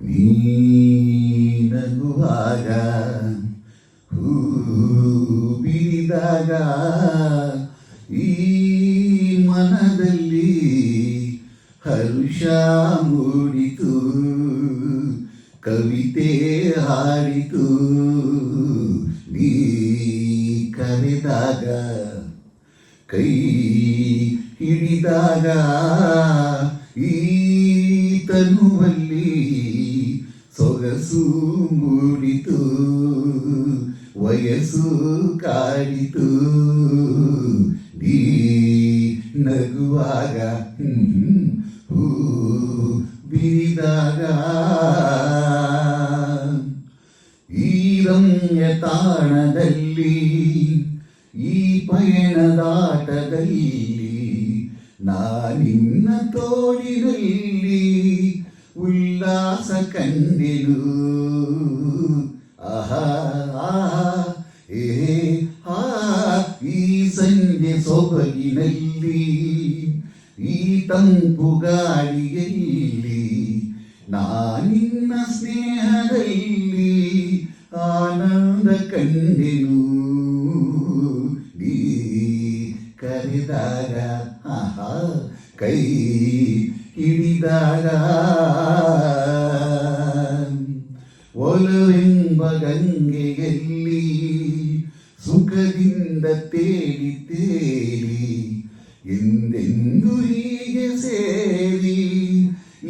ನೀ ನಗುವಾಗ ಹೂ ಬಿರಿದಾಗ ಈ ಮನದಲ್ಲಿ ಹರುಷ ಮೂಡಿತು, ಕವಿತೆ ಹಾಡಿತು. ನೀ ಕರೆದಾಗ ಕೈ ಹಿಡಿದಾಗ ಈ ತನುವಲ್ಲಿ ಸೊಗಸು ಮೂಡಿತು, ವಯಸ್ಸು ಕಾಡಿತು. ನೀ ನಗುವಾಗ ಹೂ ಬಿರಿದಾಗ ಈ ರಮ್ಯ ತಾಣದಲ್ಲಿ ಈ ಪಯಣದಾಟದಲ್ಲಿ ನಾನಿನ್ನ ತೋಳಿನಲ್ಲಿ ಉಲ್ಲಾಸ ಕಂಡೆನು. ಆಹಾ ಆಹಾ ಏ ಆ ಈ ಸಂಜೆ ಸೊಬಗಿನಲ್ಲಿ ಈ ತಂಪು ಗಾಳಿಯಲ್ಲಿ ನಾನಿನ್ನ ಸ್ನೇಹದಲ್ಲಿ ಆನಂದ ಕಂಡೆನು. ನೀ ಕರೆದಾಗ ಆಹಾ ಕೈ ಹಿಡಿದಾಗ ಒಲವೆಂಬ ಗಂಗೆಯಲ್ಲಿ ಸುಖದಿಂದ ತೇಲಿ ತೇಲಿ ಎಂದೆಂದು ಹೀಗೆ ಸೇರಿ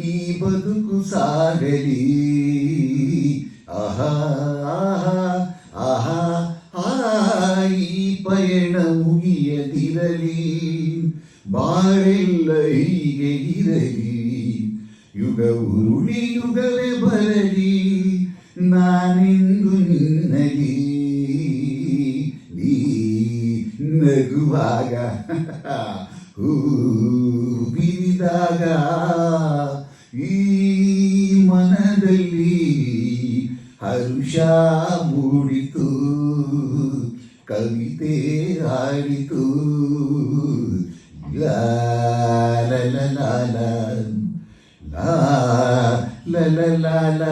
ಈ ಬದುಕು ಸಾಗಲಿ. ಆಹಾ ಆಹಾ ಆಹಾ ಆಹಾ ಈ ಪಯಣ ಮುಗಿಯದಿರಲಿ, ಬಾಳೆಲ್ಲ ಹೀಗೆ ಇರಲಿ. ಯುಗ ಉರುಳಿ ಯುಗವೇ ಬರಲಿ, ನಾನೆಂದು ನಿನ್ನಲಿ. ನೀ ನಗುವಾಗ ಹೂ ಬಿರಿದಾಗ ಈ ಮನದಲ್ಲಿ ಹರುಷ ಮೂಡಿತು, ಕವಿತೆ ಹಾಡಿತು. ಲಾ ಲ ಲ ಲ ಲ ಲ ಲ ಲ ಲ.